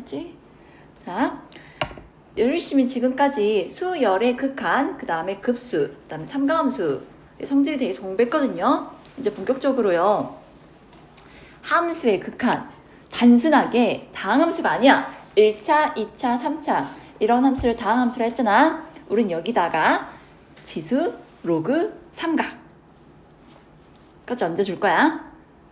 알았지? 자, 열심히 지금까지 수열의 극한, 그 다음에 급수, 그 다음에 삼가함수 성질에 대해서 공부했거든요. 이제 본격적으로요. 함수의 극한, 단순하게 다항함수가 아니야. 1차, 2차, 3차 이런 함수를 다항함수라 했잖아. 우린 여기다가 지수, 로그, 삼각 까지 얹어줄 거야.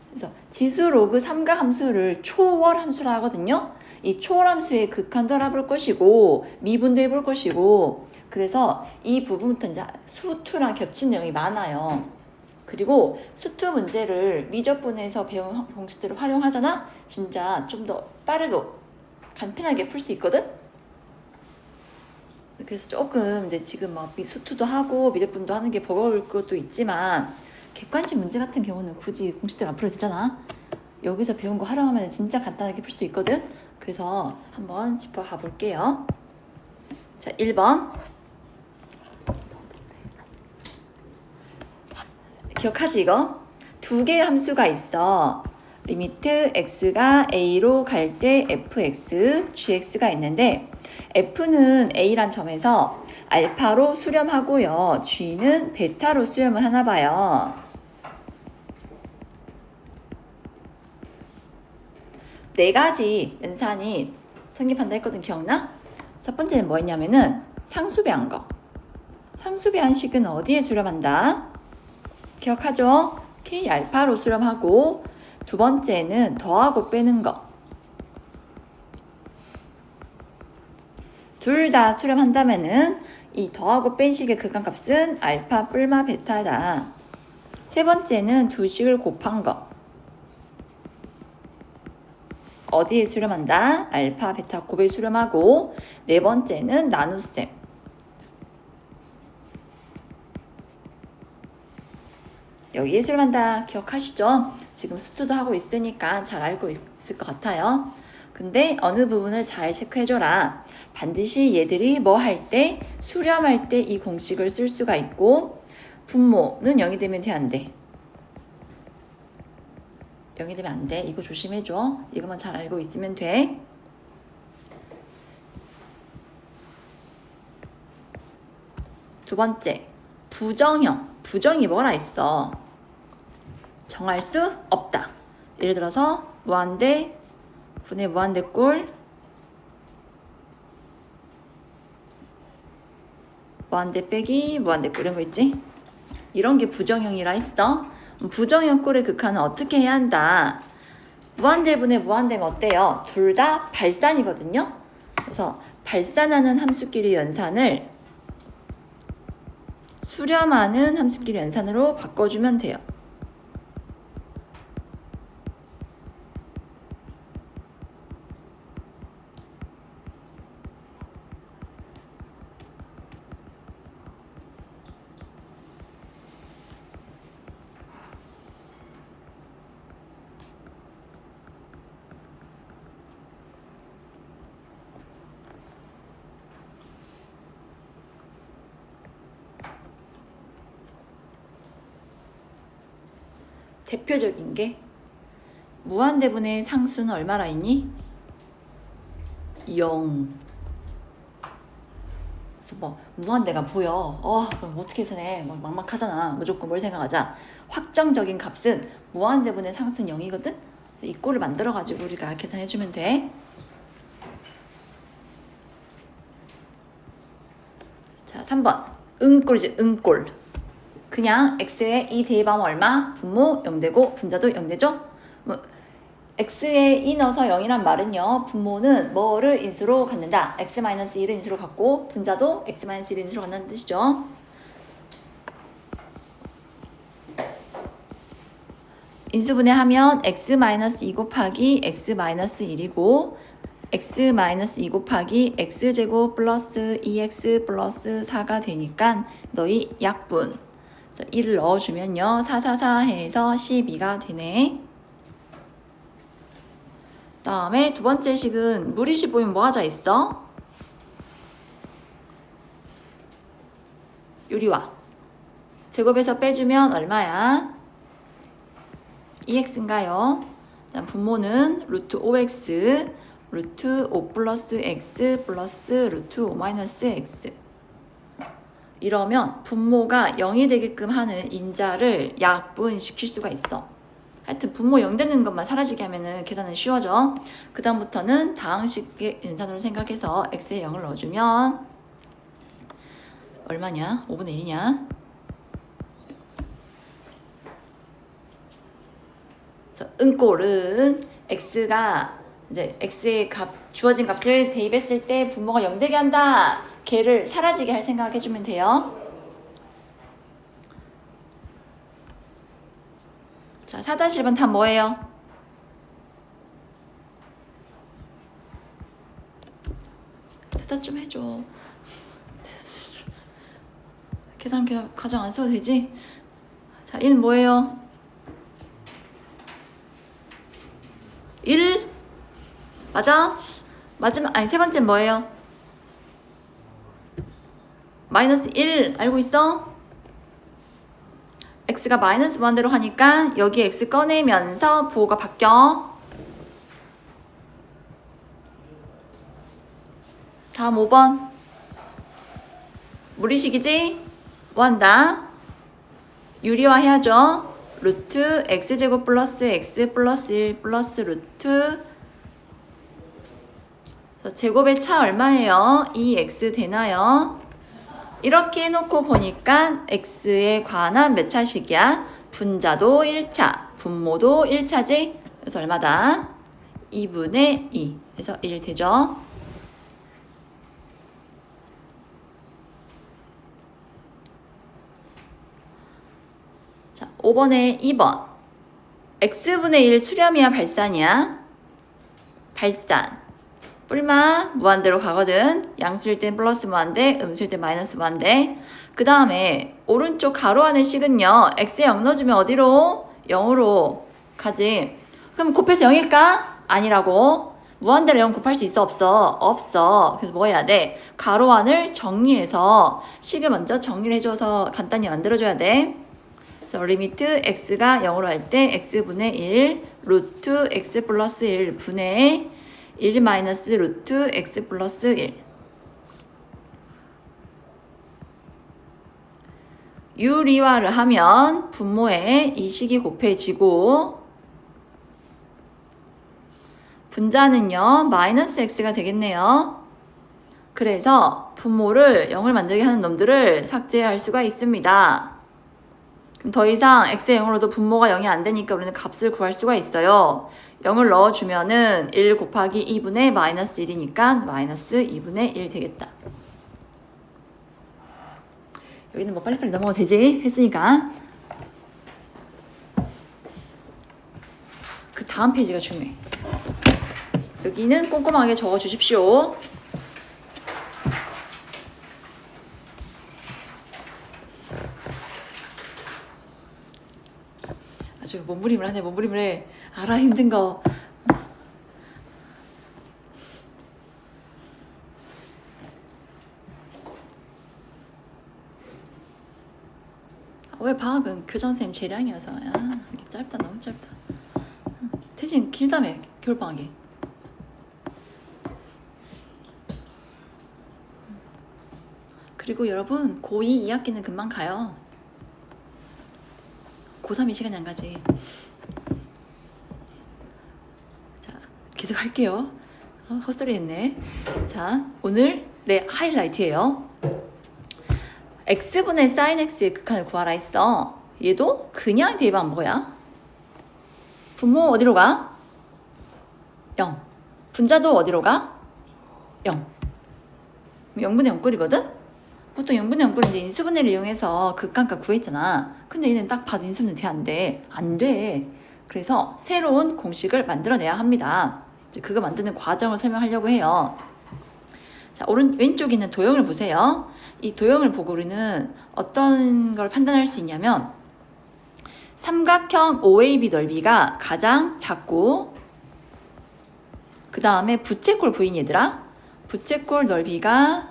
그래서 지수, 로그, 삼각 함수를 초월 함수라 하거든요. 이 초월 함수의 극한도 알아볼 것이고 미분도 해볼 것이고, 그래서 이 부분부터 이제 수투랑 겹친 내용이 많아요. 그리고 수투 문제를 미적분에서 배운 공식들을 활용하잖아. 진짜 좀 더 빠르고 간편하게 풀 수 있거든. 그래서 조금 이제 지금 막 수투도 하고 미적분도 하는 게 버거울 것도 있지만, 객관식 문제 같은 경우는 굳이 공식들 안 풀어도 되잖아. 여기서 배운 거 활용하면 진짜 간단하게 풀 수도 있거든. 그래서 한번 짚어가 볼게요. 자, 1번. 기억하지 이거? 두 개의 함수가 있어. 리미트 x가 a로 갈 때 fx, gx가 있는데 f는 a란 점에서 알파로 수렴하고요. g는 베타로 수렴을 하나 봐요. 네 가지 연산이 성립한다 했거든. 기억나? 첫 번째는 뭐였냐면은 상수배한 거. 상수배한 식은 어디에 수렴한다? 기억하죠? k 알파로 수렴하고, 두 번째는 더하고 빼는 거. 둘 다 수렴한다면은 이 더하고 뺀 식의 극한값은 알파 뿔마 베타다. 세 번째는 두 식을 곱한 거. 어디에 수렴한다? 알파 베타 곱에 수렴하고, 네 번째는 나눗셈. 여기에 수렴한다. 기억하시죠? 지금 수투도 하고 있으니까 잘 알고 있을 것 같아요. 근데 어느 부분을 잘 체크해줘라. 반드시 얘들이 뭐 할 때, 수렴할 때 이 공식을 쓸 수가 있고, 분모는 0이 되면 돼, 안 돼? 0이 되면 안 돼. 이거 조심해줘. 이것만 잘 알고 있으면 돼. 두 번째, 부정형. 부정이 뭐라 있어? 정할 수 없다. 예를 들어서 무한대, 분의 무한대꼴, 무한대 빼기 무한대꼴 이런 거 있지? 이런 게 부정형이라 했어. 부정형 꼴의 극한은 어떻게 해야 한다? 무한대분의 무한대면 어때요? 둘 다 발산이거든요. 그래서 발산하는 함수끼리 연산을 수렴하는 함수끼리 연산으로 바꿔주면 돼요. 대표적인 게 무한대분의 상수는 얼마나 있니? 0. 그래서 뭐 무한대가 보여. 그럼 어떻게 해서네? 뭐 막막하잖아. 무조건 뭘 생각하자. 확정적인 값은 무한대분의 상수는 0이거든? 이 꼴을 만들어가지고 우리가 계산해주면 돼. 자, 3번. 응꼴이지, 응꼴. 그냥 x에 2 대입하면 얼마? 분모 0되고 분자도 0되죠? 뭐 x에 2 넣어서 0이란 말은요, 분모는 뭐를 인수로 갖는다? x-1을 인수로 갖고 분자도 x-1을 인수로 갖는다는 뜻이죠. 인수분해하면 x-2 곱하기 x-1이고 x-2 곱하기 x제곱 플러스 2x 플러스 4가 되니까 너희 약분 1을 넣어주면요 444 해서 12가 되네. 다음에 두 번째 식은 무리식 보면 뭐 하자 있어? 유리화 제곱에서 빼주면 얼마야? 2x인가요? 분모는 루트 5x 루트 5 플러스 x 플러스 루트 5 마이너스 x. 이러면 분모가 0이 되게끔 하는 인자를 약분시킬 수가 있어. 하여튼 분모 0 되는 것만 사라지게 하면은 계산은 쉬워져. 그 다음부터는 다항식의 연산으로 생각해서 x에 0을 넣어주면 얼마냐? 5분의 1이냐? 그래서 은꼴은 x가 이제 x의 값, 주어진 값을 대입했을 때 분모가 0 되게 한다. 걔를 사라지게 할 생각 해주면 돼요. 자, 4-1번 답 뭐예요? 대답 좀 해줘. 계산 과정 안 써도 되지? 자, 얘는 뭐예요? 1 맞아? 마지막 아니 세 번째는 뭐예요? 마이너스 1 알고 있어? x가 마이너스 무한대로 하니까 여기 x 꺼내면서 부호가 바뀌어. 다음 5번 무리식이지? 뭐 한다? 유리화 해야죠. 루트 x제곱 플러스 x 플러스 1 플러스 루트 제곱의 차 얼마예요? 2x 되나요? 이렇게 해놓고 보니까 x에 관한 몇 차식이야? 분자도 1차, 분모도 1차지? 그래서 얼마다? 2분의 2. 그래서 1 되죠? 자, 5번에 2번. x분의 1 수렴이야, 발산이야? 발산. 뿔마 무한대로 가거든. 양수일 땐 플러스 무한대, 음수일 땐 마이너스 무한대. 그 다음에 오른쪽 가로 안의 식은요. x에 0 넣어주면 어디로? 0으로 가지. 그럼 곱해서 0일까? 아니라고. 무한대로 0 곱할 수 있어? 없어? 없어. 그래서 뭐 해야 돼? 가로 안을 정리해서 식을 먼저 정리를 해줘서 간단히 만들어줘야 돼. 그래서 리미트 x가 0으로 할 때 x분의 1 루트 x 플러스 1 분의 1 마이너스 루트 x 플러스 1. 유리화를 하면 분모에 이 식이 곱해지고 분자는요 마이너스 x가 되겠네요. 그래서 분모를 0을 만들게 하는 놈들을 삭제할 수가 있습니다. 그럼 더 이상 x의 0으로도 분모가 0이 안 되니까 우리는 값을 구할 수가 있어요. 0을 넣어주면은 1 곱하기 2분의 마이너스 1이니까 마이너스 2분의 1 되겠다. 여기는 뭐 빨리빨리 넘어가도 되지? 했으니까. 그 다음 페이지가 중요해. 여기는 꼼꼼하게 적어주십시오. 아주 몸부림을 하네, 몸부림을 해. 알아, 힘든 거. 왜 방학은 교장선생님 재량이어서. 야, 이게 짧다, 너무 짧다. 대신 길다며, 겨울방학이. 그리고 여러분, 고2 2학기는 금방 가요. 고3이 시간이 안 가지. 자, 계속 할게요. 헛소리 했네. 자, 오늘의 하이라이트예요. x분의 sin x의 극한을 구하라 했어. 얘도 그냥 대입하면 뭐야? 분모 어디로 가? 0. 분자도 어디로 가? 0. 0분의 0꼴이거든? 보통 0분의 0꼴은 이제 인수분해를 이용해서 극한값 구했잖아. 근데 얘는 딱 봐도 인수분해 돼, 안 돼? 안 돼. 그래서 새로운 공식을 만들어내야 합니다. 이제 그거 만드는 과정을 설명하려고 해요. 자, 왼쪽에 있는 도형을 보세요. 이 도형을 보고 우리는 어떤 걸 판단할 수 있냐면 삼각형 OAB 넓이가 가장 작고 그 다음에 부채꼴 보이니 얘들아? 부채꼴 넓이가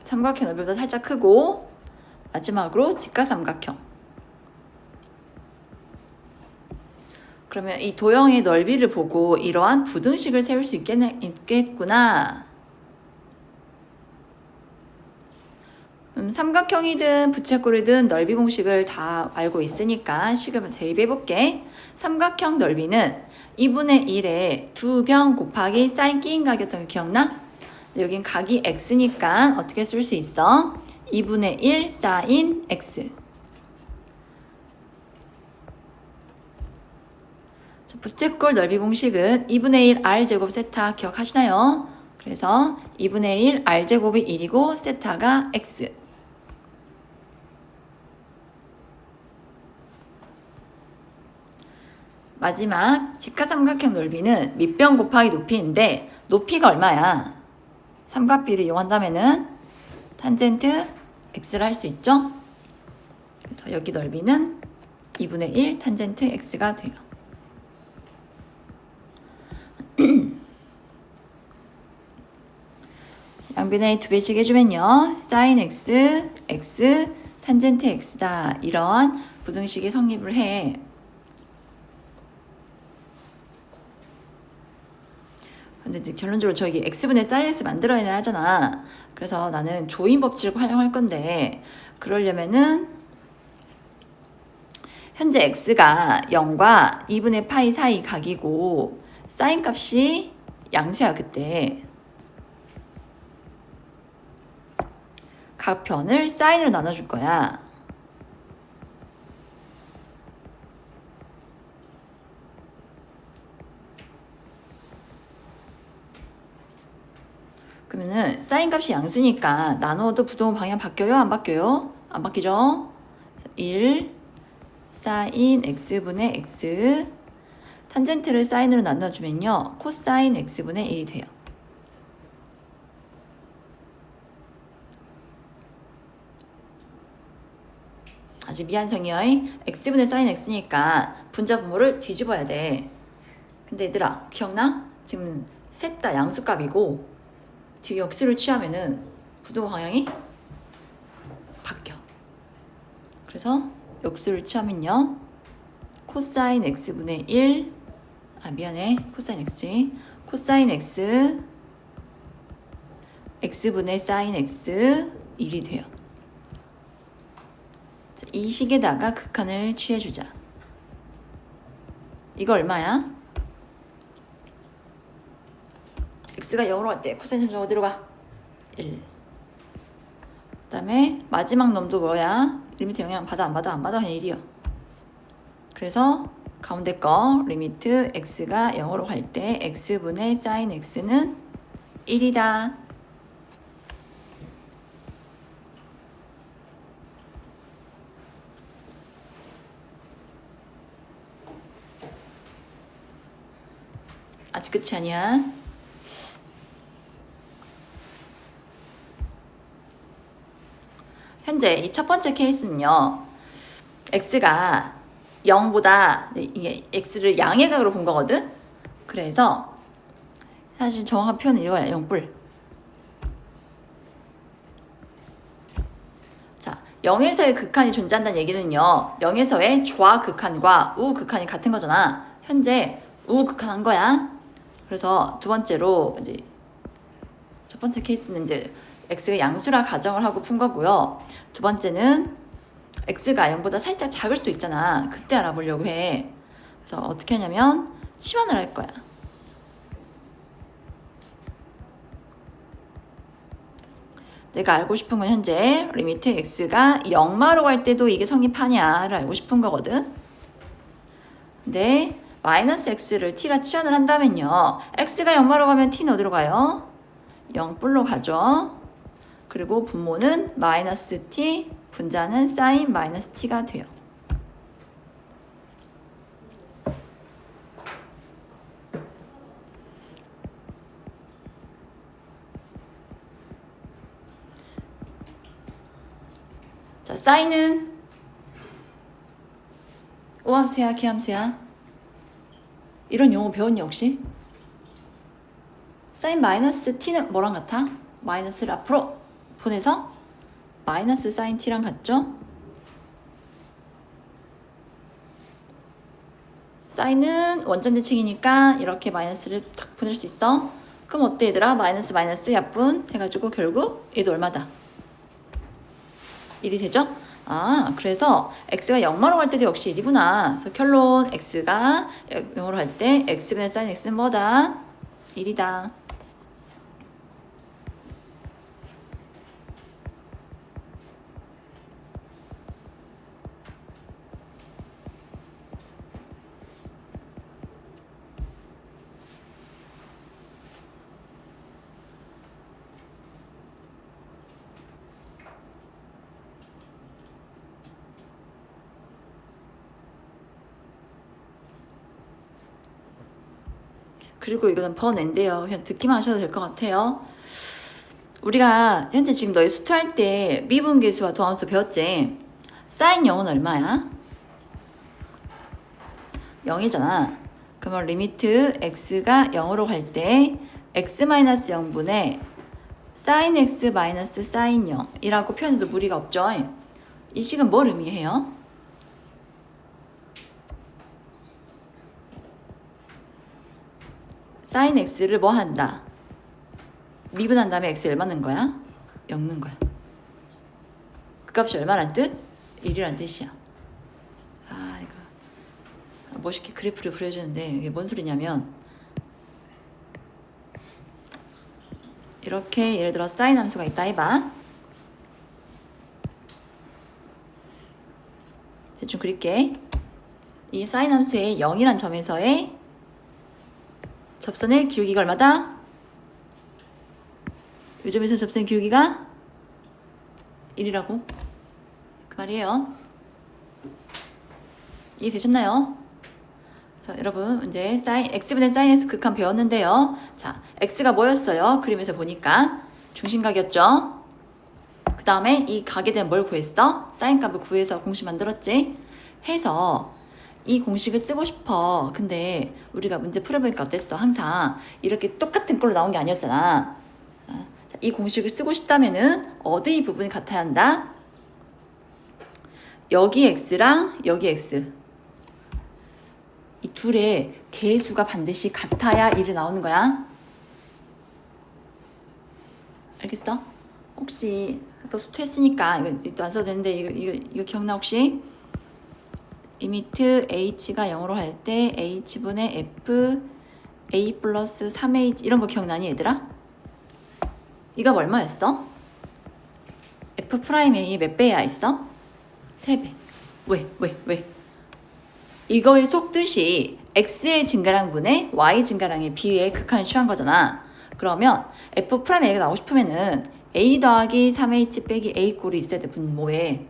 삼각형 넓이보다 살짝 크고 마지막으로 직각삼각형. 그러면 이 도형의 넓이를 보고 이러한 부등식을 세울 수 있겠구나. 삼각형이든 부채꼴이든 넓이 공식을 다 알고 있으니까 식을 대입해 볼게. 삼각형 넓이는 2분의 1에 2변 곱하기 사인 끼인 각이었던 거 기억나? 여긴 각이 x니까 어떻게 쓸 수 있어? 2분의 1 사인 x. 부채꼴 넓이 공식은 2분의 1 r제곱 세타 기억하시나요? 그래서 2분의 1 r제곱이 1이고 세타가 x. 마지막 직각삼각형 넓이는 밑변 곱하기 높이인데 높이가 얼마야? 삼각비를 이용한다면은 탄젠트 x를 할 수 있죠? 그래서 여기 넓이는 2분의 1 탄젠트 x가 돼요. 양변에 2배씩 해주면요. sin x, x, 탄젠트 x다. 이런 부등식이 성립을 해. 근데 이제 결론적으로 저기 x분의 sin x 만들어야 하잖아. 그래서 나는 조인 법칙을 활용할 건데 그러려면은 현재 x가 0과 2분의 파이 사이 각이고 sin 값이 양수야 그때. 각 변을 사인으로 나눠줄 거야. 그러면은 사인 값이 양수니까 나누어도 부동호 방향 바뀌어요? 안 바뀌어요? 안 바뀌죠? 1 사인 x분의 x 탄젠트를 사인으로 나눠주면요. 코사인 x분의 1이 돼요. 아직 미완성이요. x분의 사인 x니까 분자 분모를 뒤집어야 돼. 근데 얘들아 기억나? 지금 셋 다 양수값이고 뒤에 역수를 취하면은 부동호 방향이 바뀌어. 그래서 역수를 취하면요. 코사인 x분의 1 미안해. 코사인 x지. 코사인 x x분의 사인 x 1이 돼요. 이 식에다가 극한을 취해주자. 이거 얼마야? x가 0으로 갈 때 코사인 3점 어디로 가? 1. 그 다음에 마지막 놈도 뭐야? 리미트 영향 받아 안 받아? 안 받아. 그냥 1이요. 그래서 가운데 거 리미트 x가 0으로 갈 때 x분의 사인 x는 1이다. 아직 끝이 아니야. 현재 이 첫 번째 케이스는요. x가 0보다 이게 x를 양의 각으로 본 거거든. 그래서 사실 정확한 표현은 이거야. 0뿔. 자, 0에서의 극한이 존재한다는 얘기는요. 0에서의 좌극한과 우극한이 같은 거잖아. 현재 우극한한 거야. 그래서 두 번째로 이제 첫 번째 케이스는 이제 x가 양수라 가정을 하고 푼 거고요. 두 번째는 x가 0보다 살짝 작을 수도 있잖아. 그때 알아보려고 해. 그래서 어떻게 하냐면 치환을 할 거야. 내가 알고 싶은 건 현재 리미트 x가 0마로 갈 때도 이게 성립하냐를 알고 싶은 거거든. 근데 마이너스 x를 t라 치환을 한다면요. x가 0마로 가면 t는 어디로 가요? 0뿔로 가죠. 그리고 분모는 마이너스 t, 분자는 사인 마이너스 t가 돼요. 자, 사인은 우함수야, 기함수야? 이런 용어 배웠니 혹시? 사인 마이너스 t는 뭐랑 같아? 마이너스를 앞으로 보내서 마이너스 사인 t랑 같죠? 사인은 원점 대칭이니까 이렇게 마이너스를 딱 보낼 수 있어. 그럼 어때 얘들아? 마이너스 마이너스 약분 해가지고 결국 얘도 얼마다? 1이 되죠? 그래서 x가 0마로 갈 때도 역시 1이구나. 그래서 결론 x가 0으로 갈 때 x분의 사인 x는 뭐다? 1이다. 그리고 이거는 번인데요. 그냥 듣기만 하셔도 될 것 같아요. 우리가 현재 지금 너희 수투할 때 미분계수와 도함수 배웠지? 사인 0은 얼마야? 0이잖아. 그러면 리미트 x가 0으로 갈 때 x-0분의 사인 x 마이너스 사인 0이라고 표현해도 무리가 없죠? 이 식은 뭘 의미해요? 사인 x를 뭐 한다? 미분한 다음에 x 얼마 넣는 거야? 0 넣는 거야. 그 값이 얼마란 뜻? 1이란 뜻이야. 이거 멋있게 그래프를 그려주는데 이게 뭔 소리냐면 이렇게 예를 들어 사인 함수가 있다 해봐. 대충 그릴게. 이 사인 함수의 0이란 점에서의 접선의 기울기가 얼마다? 이 점에서 접선의 기울기가 1이라고 그 말이에요. 이해되셨나요? 자, 여러분 이제 x분의 사인 x 극한 배웠는데요. 자, x가 뭐였어요? 그림에서 보니까 중심각이었죠. 그 다음에 이 각에 대한 뭘 구했어? 사인 값을 구해서 공식 만들었지. 해서 이 공식을 쓰고 싶어. 근데 우리가 문제 풀어보니까 어땠어? 항상 이렇게 똑같은 걸로 나온 게 아니었잖아. 자, 이 공식을 쓰고 싶다면은 어디 부분이 같아야 한다? 여기 x랑 여기 x 이 둘의 개수가 반드시 같아야 1이 나오는 거야. 알겠어? 혹시 또 수투했으니까 이거 안 써도 되는데 이거 기억나 혹시? 리미트 h가 0으로 할 때 h분의 f a 플러스 3h 이런 거 기억나니 얘들아? 이거 얼마였어? f 프라임 a 몇 배야 있어? 3배. 왜? 이거의 속뜻이 x의 증가량분의 y 증가량의 비의 극한을 취한 거잖아. 그러면 f 프라임 a가 나오고 싶으면은 a 더하기 3h 빼기 a 꼴이 있어야 돼 분모에.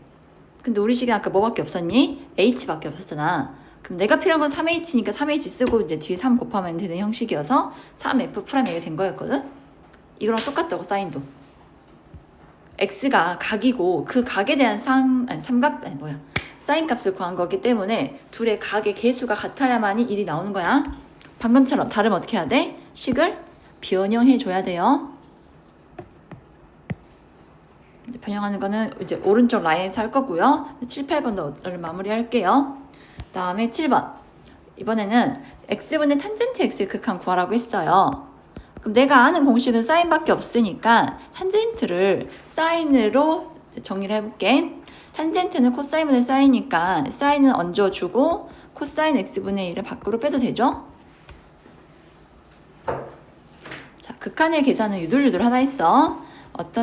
근데 우리 식에 아까 뭐밖에 없었니? h밖에 없었잖아. 그럼 내가 필요한 건 3h니까 3h 쓰고 이제 뒤에 3 곱하면 되는 형식이어서 3f 프라임 a가 된 거였거든. 이거랑 똑같다고 사인도. x가 각이고 그 각에 대한 사인 값을 구한 거기 때문에 둘의 각의 개수가 같아야만이 1이 나오는 거야. 방금처럼 다르면 어떻게 해야 돼? 식을 변형해 줘야 돼요. 변형하는 거는 이제 오른쪽 라인에서 할 거고요. 7, 8번도 오늘 마무리할게요. 다음에 7번. 이번에는 x분의 탄젠트 x의 극한 구하라고 했어요. 그럼 내가 아는 공식은 사인밖에 없으니까 탄젠트를 사인으로 정리를 해볼게. 탄젠트는 코사인분의 사인이니까 사인은 얹어주고 코사인 x분의 1을 밖으로 빼도 되죠? 자, 극한의 계산은 유들유들 하나 있어.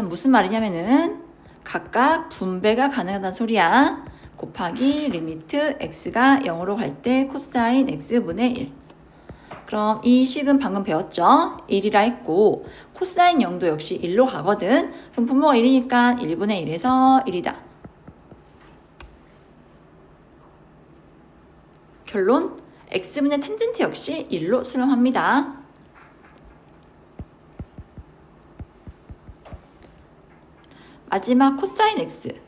무슨 말이냐면은 각각 분배가 가능하다는 소리야. 곱하기 리미트 x가 0으로 갈 때 코사인 x분의 1. 그럼 이 식은 방금 배웠죠? 1이라 했고 코사인 0도 역시 1로 가거든. 그럼 분모가 1이니까 1분의 1에서 1이다. 결론 x분의 탄젠트 역시 1로 수렴합니다. 마지막 코사인 x.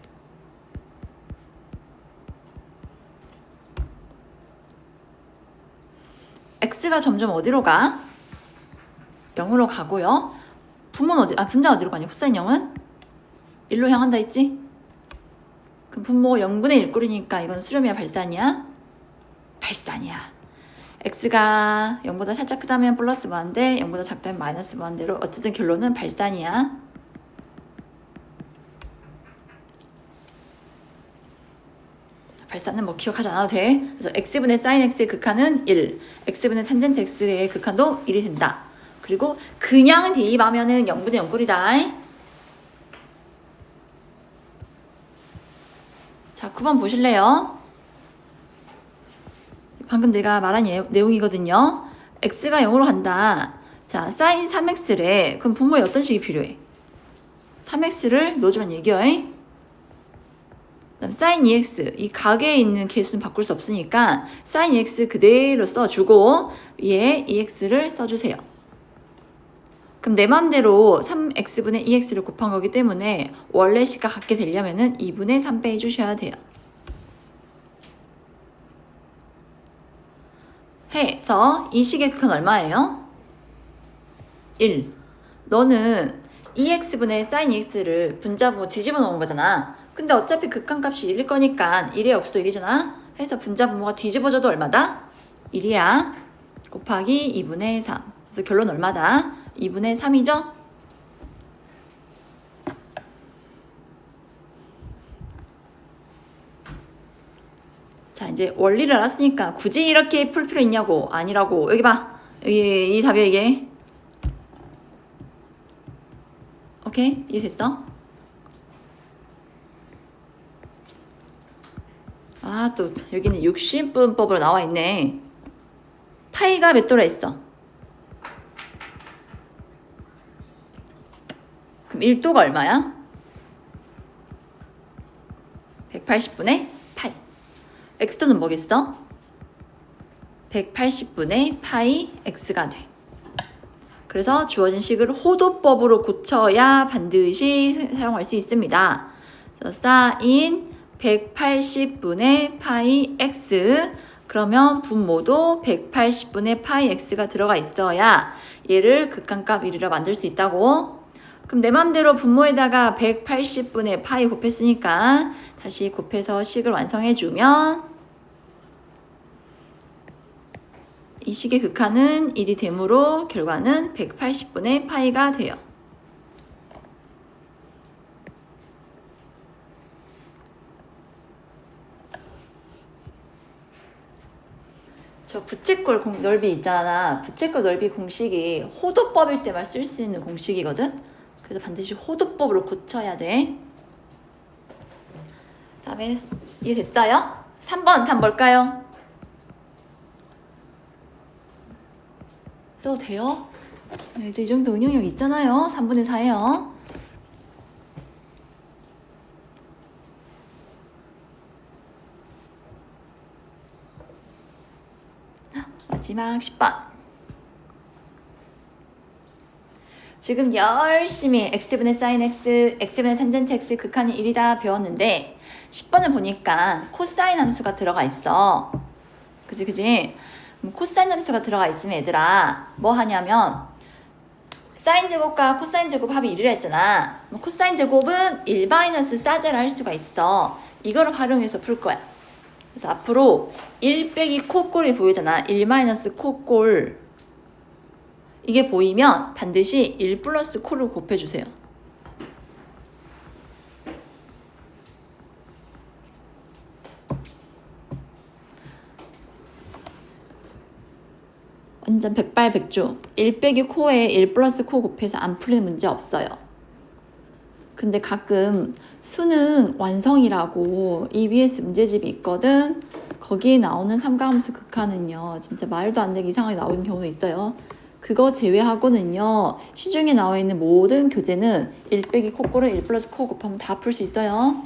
x가 점점 어디로 가? 0으로 가고요. 분자는 어디로 가냐? 코사인 0은 1로 향한다 했지? 그럼 분모가 0분의 1꼴이니까 이건 수렴이야 발산이야? 발산이야. x가 0보다 살짝 크다면 플러스 무한대, 0보다 작다면 마이너스 무한대로 어쨌든 결론은 발산이야. 발산은 뭐 기억하지 않아도 돼. 그래서 x분의 sin x의 극한은 1, x분의 탄젠트 x의 극한도 1이 된다. 그리고 그냥 대입하면은 0분의 0꼴이다. 자, 9번 보실래요? 방금 내가 말한 내용이거든요. x가 0으로 간다. 자, sin 3x래. 그럼 분모에 어떤 식이 필요해? 3x를 넣어주란 얘기야. 그다음 sin 2x. 이 각에 있는 개수는 바꿀 수 없으니까 sin 2x 그대로 써주고 위에 2x를 써주세요. 그럼 내 맘대로 3x분의 2x를 곱한 거기 때문에 원래 식과 같게 되려면은 2분의 3 빼주셔야 돼요. 해서 이 식의 극한 얼마예요? 1. 너는 2x분의 sin 2x를 분자분모 뒤집어 놓은 거잖아. 근데 어차피 극한값이 1일 거니까 1의 역수도 1이잖아. 해서 분자분모가 뒤집어져도 얼마다? 1이야. 곱하기 2분의 3. 그래서 결론 얼마다? 2분의 3이죠? 자, 이제 원리를 알았으니까 굳이 이렇게 풀 필요 있냐고. 아니라고. 여기 봐. 여기 이 답이야 이게. 오케이? 이해됐어? 아, 또 여기는 육신분법으로 나와 있네. 파이가 몇 도라 했어? 그럼 1도가 얼마야? 180분의 파이. x도는 뭐겠어? 180분의 파이 x가 돼. 그래서 주어진 식을 호도법으로 고쳐야 반드시 사용할 수 있습니다. 그래서 sin 180분의 파이 x. 그러면 분모도 180분의 파이 x가 들어가 있어야 얘를 극한값 1이라 만들 수 있다고. 그럼 내 맘대로 분모에다가 180분의 파이 곱했으니까 다시 곱해서 식을 완성해주면 이 식의 극한은 1이 되므로 결과는 180분의 파이가 돼요. 저 부채꼴 넓이 있잖아. 부채꼴 넓이 공식이 호도법일 때만 쓸 수 있는 공식이거든. 그래서 반드시 호도법으로 고쳐야 돼. 다음에 이해됐어요? 3번 답 뭘까요? 써도 돼요? 네, 이제 이 정도 응용력 있잖아요. 3분의 4예요. 마지막 10번. 지금 열심히 x분의 sin x, x분의 탄젠트 x 극한이 1이다 배웠는데 10번을 보니까 코사인 함수가 들어가 있어. 그지? 코사인 함수가 들어가 있으면 얘들아 뭐 하냐면 사인 제곱과 코사인 제곱 합이 1이라 했잖아. 코사인 제곱은 1 마이너스 사제를 할 수가 있어. 이거를 활용해서 풀 거야. 그래서 앞으로 1 빼기 코꼴이 보이잖아. 1 마이너스 코꼴. 이게 보이면 반드시 1 플러스 코를 곱해주세요. 완전 백발백중. 1 빼기 코에 1 플러스 코 곱해서 안 풀리는 문제 없어요. 근데 가끔 수능 완성이라고 EBS 문제집이 있거든. 거기에 나오는 삼가함수 극한은요. 진짜 말도 안 되게 이상하게 나오는 경우도 있어요. 그거 제외하고는요. 시중에 나와 있는 모든 교재는 1 빼기 코꼴을 1 플러스 코 곱하면 다 풀 수 있어요.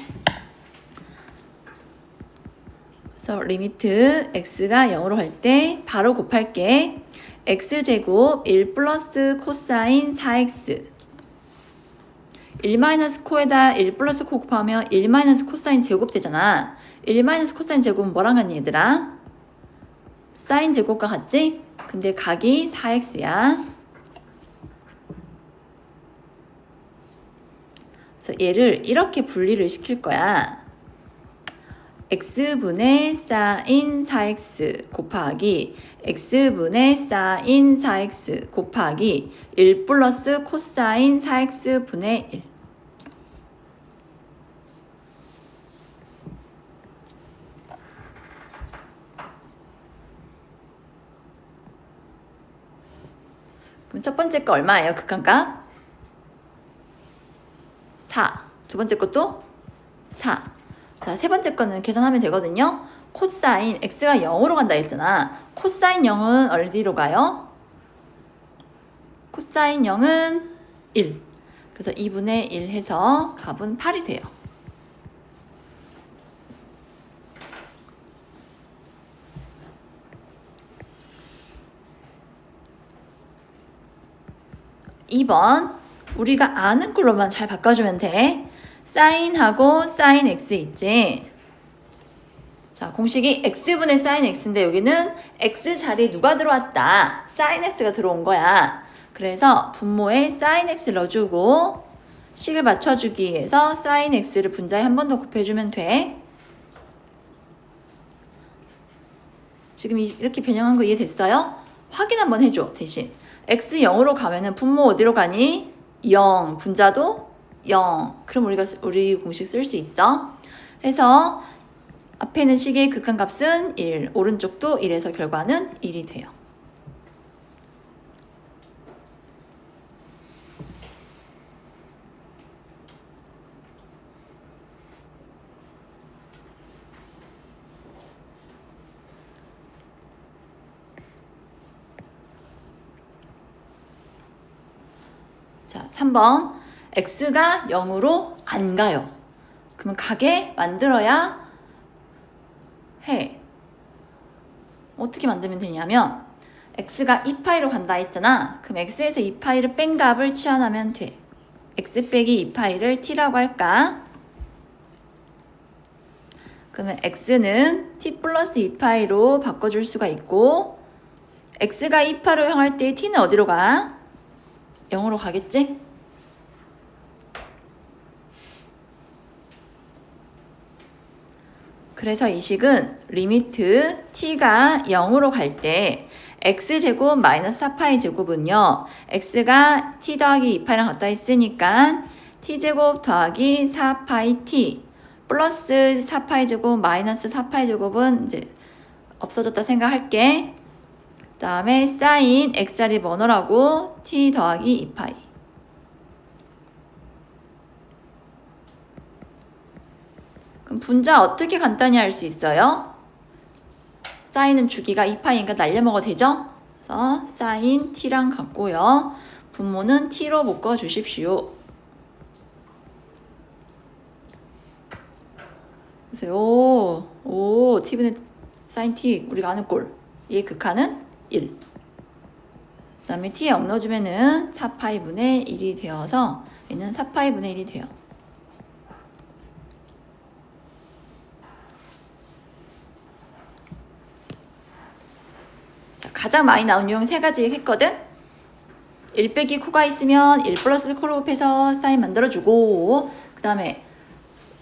그래서 리미트 x가 0으로 갈 때 바로 곱할게. x제곱 1 플러스 코사인 4x 1 마이너스 코에다 1 플러스 코 곱하면 1 마이너스 코사인 제곱 되잖아. 1 마이너스 코사인 제곱은 뭐랑 같니 얘들아? 사인 제곱과 같지? 근데 각이 4x야. 그래서 얘를 이렇게 분리를 시킬 거야. x분의 사인 4x 곱하기 x분의 사인 4x 곱하기 1 플러스 코사인 4x분의 1. 그럼 첫 번째 거 얼마예요? 극한값? 4. 두 번째 것도 4. 자, 세 번째 거는 계산하면 되거든요. 코사인 x가 0으로 간다 했잖아. 코사인 0은 어디로 가요? 코사인 0은 1. 그래서 2분의 1 해서 값은 8이 돼요. (2번) 우리가 아는 걸로만 잘 바꿔주면 돼. 사인하고 사인 x 있지. 자, 공식이 x분의 사인 x인데 여기는 x 자리에 누가 들어왔다? 사인 x가 들어온 거야. 그래서 분모에 사인 x를 넣어주고 식을 맞춰주기 위해서 사인 x를 분자에 한 번 더 곱해주면 돼. 지금 이렇게 변형한 거 이해됐어요? 확인 한번 해줘, 대신. x 0으로 가면은 분모 어디로 가니? 0. 분자도 0. 그럼 우리 공식 쓸 수 있어. 해서 앞에 있는 식의 극한값은 1, 오른쪽도 1에서 결과는 1이 돼요. 자, 3번. x가 0으로 안 가요. 그러면 가게 만들어야 해. 어떻게 만들면 되냐면 x가 2파이로 간다 했잖아. 그럼 x에서 2파이를 뺀 값을 치환하면 돼. x 빼기 2파이를 t라고 할까? 그러면 x는 t 플러스 2파이로 바꿔줄 수가 있고 x가 2파로 향할 때 t는 어디로 가? 0으로 가겠지? 그래서 이 식은 리미트 t가 0으로 갈 때 x제곱 마이너스 4파이 제곱은요. x가 t 더하기 2파이랑 같다 했으니까 t제곱 더하기 4파이 t 플러스 4파이 제곱 마이너스 4파이 제곱은 이제 없어졌다 생각할게. 그 다음에 사인 x자리 번호라고 t 더하기 2파이. 그럼 분자 어떻게 간단히 할 수 있어요? 사인은 주기가 2파이니까 날려먹어도 되죠? 그래서 사인 t랑 같고요. 분모는 t로 묶어주십시오. 그래서 t분의 사인 t 우리가 아는 꼴. 얘의 극한은 1. 그 다음에 t에 0 넣어주면은 4파이분의 1이 되어서 얘는 4파이분의 1이 돼요. 가장 많이 나온 유형 세 가지 했거든? 1 빼기 코가 있으면 1 플러스 코로 곱해서 사인 만들어주고 그 다음에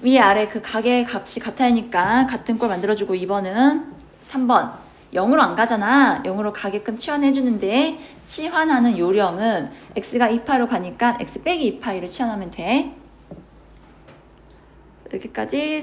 위아래 그 각의 값이 같으니까 같은 꼴 만들어주고 2번은 3번 0으로 안 가잖아. 0으로 가게끔 치환해주는데 치환하는 요령은 x가 2파로 가니까 x 빼기 2파이를 치환하면 돼. 여기까지